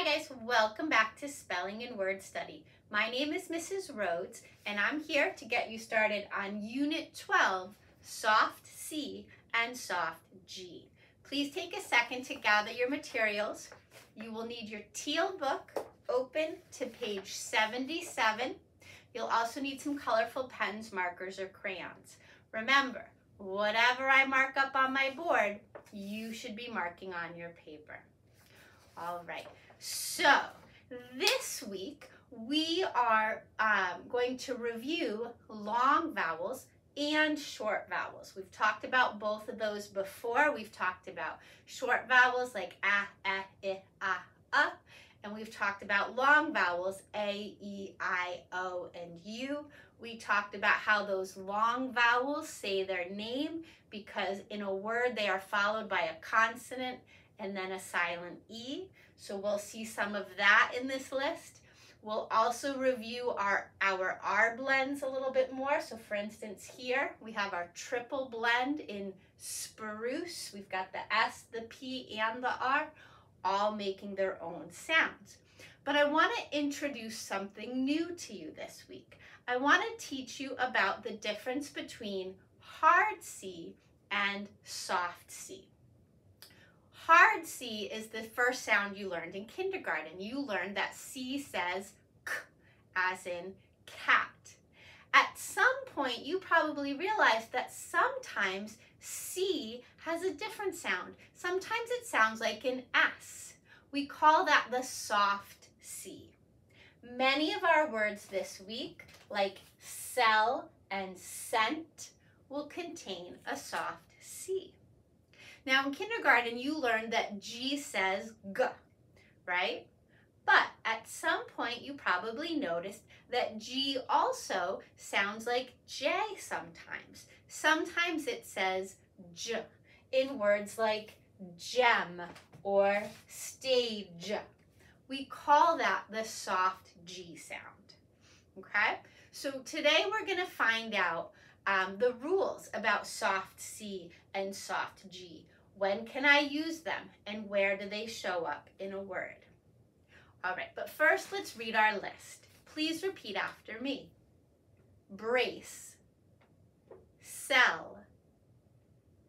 Hi guys, welcome back to Spelling and Word Study. My name is Mrs. Rhoades and I'm here to get you started on Unit 12, Soft C and Soft G. Please take a second to gather your materials. You will need your teal book open to page 77. You'll also need some colorful pens, markers, or crayons. Remember, whatever I mark up on my board, you should be marking on your paper. All right, so this week we are going to review long vowels and short vowels. We've talked about both of those before. We've talked about short vowels like and we've talked about long vowels a, e, I, o, and u. We talked about how those long vowels say their name because in a word they are followed by a consonant and then a silent E. So we'll see some of that in this list. We'll also review our R blends a little bit more. So for instance here, we have our triple blend in spruce. We've got the S, the P, and the R, all making their own sounds. But I want to introduce something new to you this week. I want to teach you about the difference between hard C and soft C. Hard C is the first sound you learned in kindergarten. You learned that C says k, as in cat. At some point, you probably realized that sometimes C has a different sound. Sometimes it sounds like an S. We call that the soft C. Many of our words this week, like sell and scent, will contain a soft C. Now in kindergarten, you learned that G says G, right? But at some point, you probably noticed that G also sounds like J sometimes. Sometimes it says J in words like gem or stage. We call that the soft G sound, okay? So today we're gonna find out the rules about soft C and soft G. When can I use them and where do they show up in a word? All right, but first let's read our list. Please repeat after me. Brace, sell,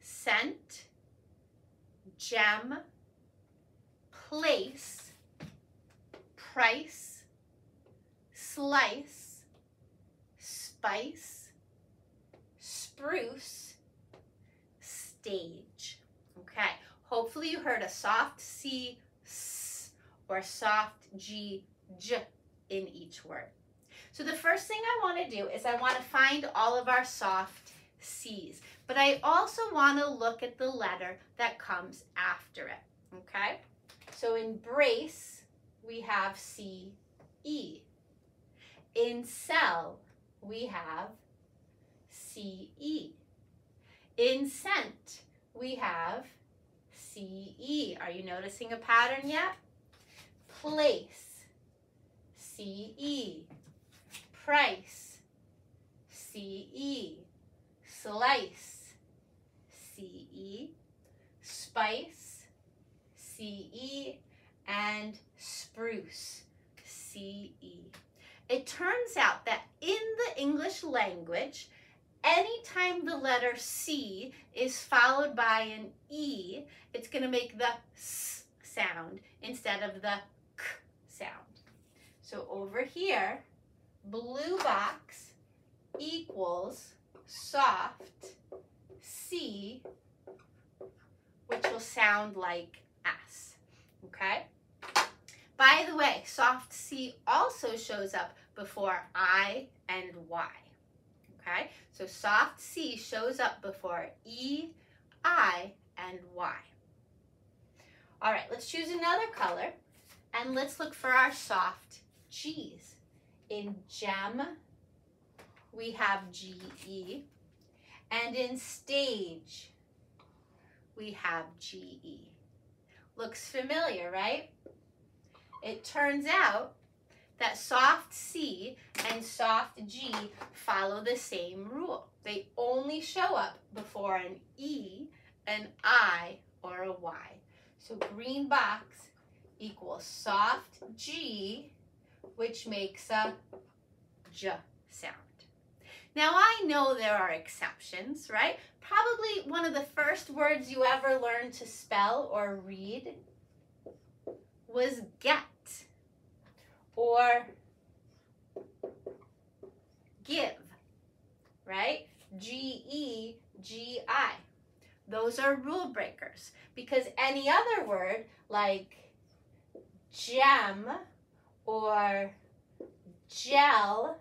scent, gem, place, price, slice, spice, spruce, stage. Okay, hopefully you heard a soft C, S, or soft G, J in each word. So the first thing I want to do is I want to find all of our soft C's, but I also want to look at the letter that comes after it, okay? So in brace, we have C, E. In sell, we have C, E. In scent, we have C-E. Are you noticing a pattern yet? Place, C-E. Price, C-E. Slice, C-E. Spice, C-E. And spruce, C-E. It turns out that in the English language, anytime the letter C is followed by an E, it's going to make the S sound instead of the K sound. So over here, blue box equals soft C, which will sound like S, okay? By the way, soft C also shows up before I and Y. Okay, so soft C shows up before E, I, and Y. All right, let's choose another color and let's look for our soft G's. In gem, we have G-E, and in stage, we have G-E. Looks familiar, right? It turns out that soft C and soft G follow the same rule. They only show up before an E, an I, or a Y. So green box equals soft G, which makes a J sound. Now I know there are exceptions, right? Probably one of the first words you ever learned to spell or read was get or give, right? G-E-G-I. Those are rule breakers because any other word like gem or gel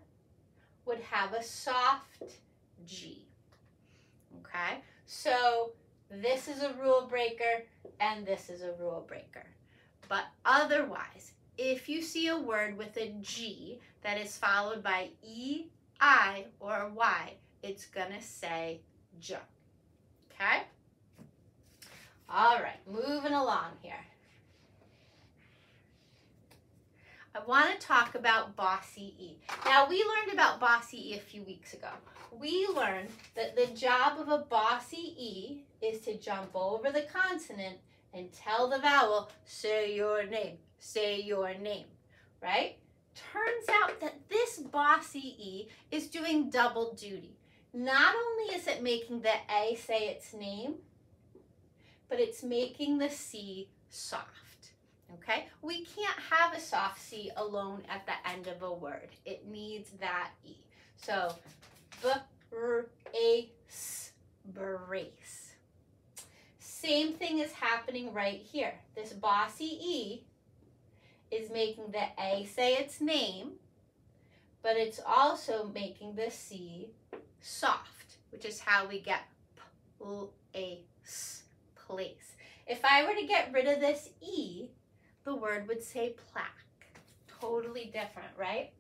would have a soft G, okay? So this is a rule breaker and this is a rule breaker. But otherwise, if you see a word with a G that is followed by E, I, or Y, it's gonna say J, okay? All right, moving along here. I want to talk about bossy E. Now, we learned about bossy E a few weeks ago. We learned that the job of a bossy E is to jump over the consonant and tell the vowel, say your name, right? Turns out that this bossy E is doing double duty. Not only is it making the A say its name, but it's making the C soft. Okay, we can't have a soft C alone at the end of a word. It needs that E. So, brace, brace. Same thing is happening right here. This bossy E is making the A say its name, but it's also making the C soft, which is how we get place, place. If I were to get rid of this E, the word would say plaque. Totally different, right?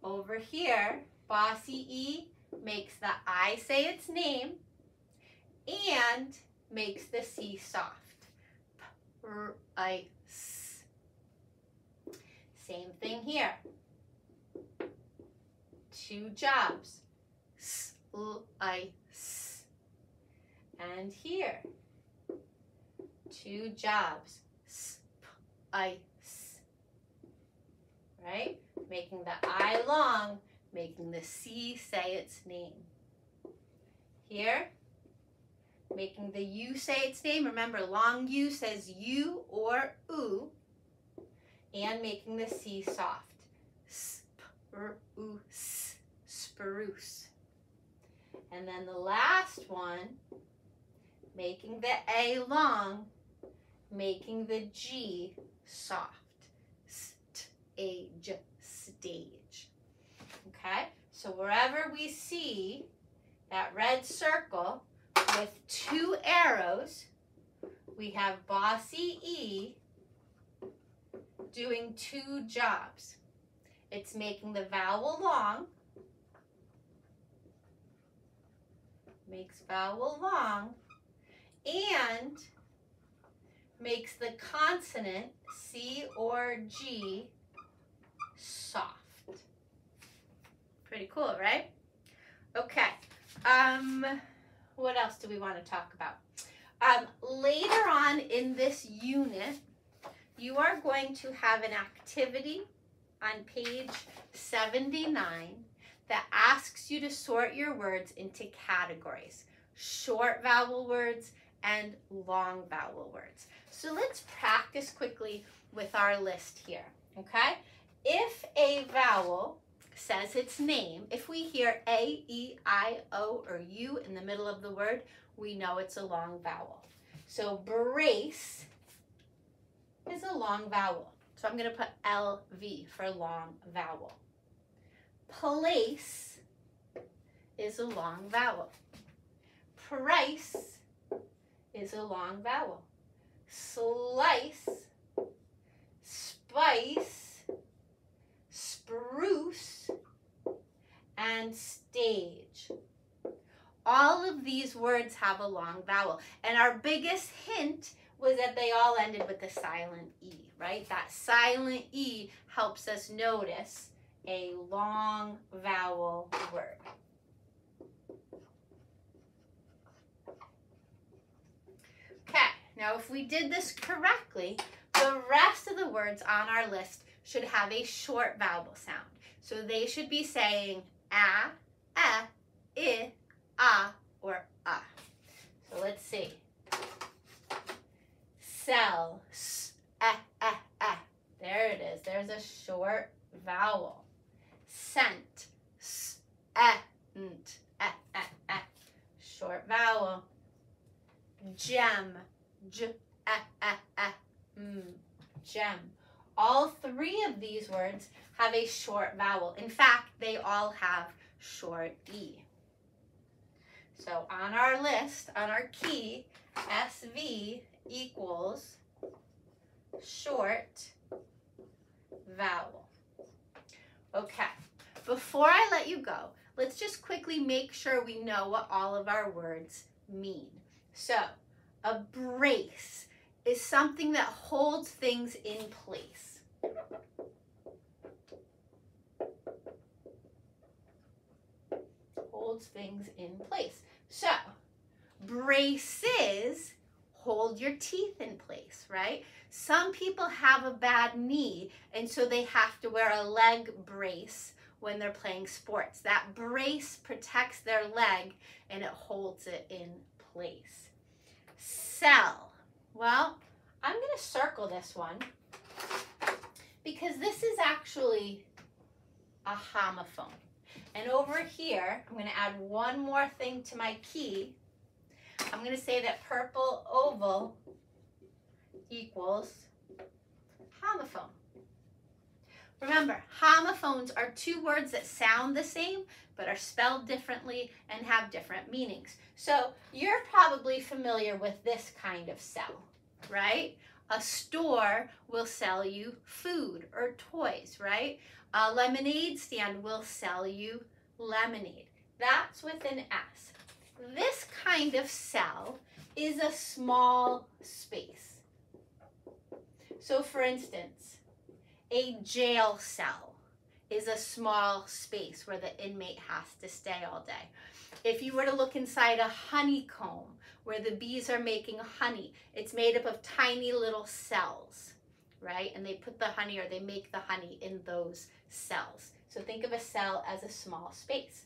Over here, bossy E makes the I say its name and makes the C soft. Price. Same thing here. Two jobs. Slice. And here, two jobs. Ice, right? Making the I long, making the C say its name. Here, making the U say its name. Remember, long U says U or oo, and making the C soft. Spruce, spruce. And then the last one, making the A long, making the G soft. Stage, stage. Okay, so wherever we see that red circle with two arrows, we have bossy E doing two jobs. It's making the vowel long, makes vowel long, and makes the consonant C or G soft. Pretty cool, right? Okay. What else do we want to talk about? Later on in this unit, you are going to have an activity on page 79 that asks you to sort your words into categories: short vowel words and long vowel words. So let's practice quickly with our list here, okay? If a vowel says its name, if we hear A, E, I, O, or U in the middle of the word, we know it's a long vowel. So brace is a long vowel. So I'm going to put LV for long vowel. Place is a long vowel. Price is a long vowel. Slice, spice, spruce, and stage. All of these words have a long vowel. And our biggest hint was that they all ended with a silent E, right? That silent E helps us notice a long vowel word. Okay, now if we did this correctly, The rest of the words on our list should have a short vowel sound. So they should be saying a, I, or a. So let's see. Sell, s, a. There it is. There's a short vowel. Scent, s, nt, short vowel. Gem, j, gem. All three of these words have a short vowel. In fact, they all have short E. So on our list, on our key, SV equals short vowel. Okay, before I let you go, let's just quickly make sure we know what all of our words mean. So, a brace is something that holds things in place. Holds things in place. So, braces hold your teeth in place, right? Some people have a bad knee, and so they have to wear a leg brace when they're playing sports. That brace protects their leg and it holds it in place. Sell. Well, I'm going to circle this one because this is actually a homophone. And over here, I'm going to add one more thing to my key. I'm going to say that purple oval equals homophone. Remember, homophones are two words that sound the same but are spelled differently and have different meanings. So you're probably familiar with this kind of sell, right? A store will sell you food or toys, right? A lemonade stand will sell you lemonade. That's with an S. This kind of sell is a small space. So for instance, a jail cell is a small space where the inmate has to stay all day. If you were to look inside a honeycomb where the bees are making honey, it's made up of tiny little cells, right? And they put the honey, or they make the honey in those cells. So think of a cell as a small space.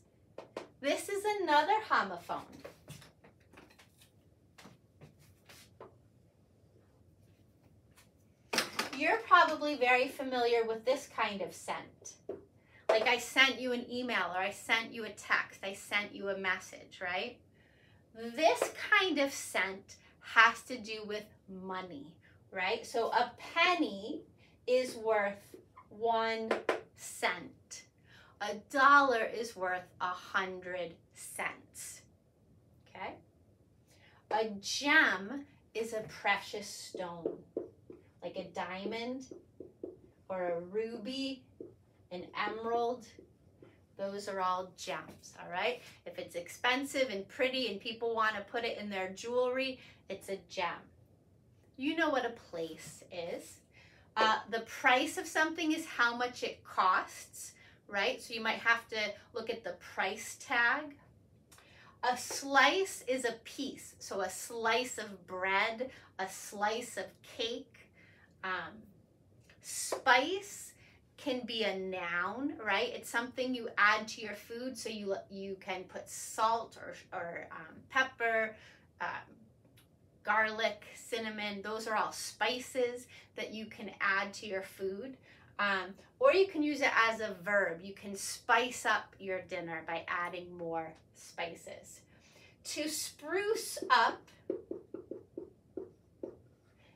This is another homophone. You're probably very familiar with this kind of sent. Like I sent you an email, or I sent you a text, I sent you a message, right? This kind of sent has to do with money, right? So a penny is worth 1 cent. $1 is worth 100 cents, okay? A gem is a precious stone, like a diamond or a ruby, an emerald. Those are all gems, all right? If it's expensive and pretty and people want to put it in their jewelry, it's a gem. You know what a place is. The price of something is how much it costs, right? So you might have to look at the price tag. A slice is a piece. So a slice of bread, a slice of cake. Spice can be a noun, right? It's something you add to your food. So you can put salt or pepper, garlic, cinnamon. Those are all spices that you can add to your food. Or you can use it as a verb. You can spice up your dinner by adding more spices. To spruce up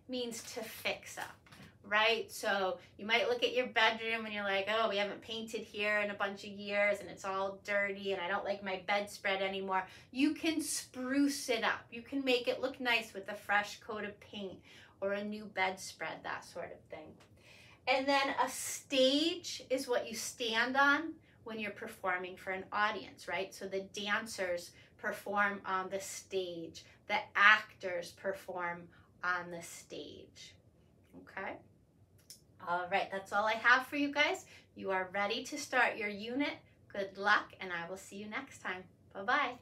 means to fix up, right? So you might look at your bedroom and you're like, oh, we haven't painted here in a bunch of years and it's all dirty and I don't like my bedspread anymore. You can spruce it up. You can make it look nice with a fresh coat of paint or a new bedspread, that sort of thing. And then a stage is what you stand on when you're performing for an audience, right? So the dancers perform on the stage. The actors perform on the stage, okay? All right, that's all I have for you guys. You are ready to start your unit. Good luck, and I will see you next time. Bye-bye.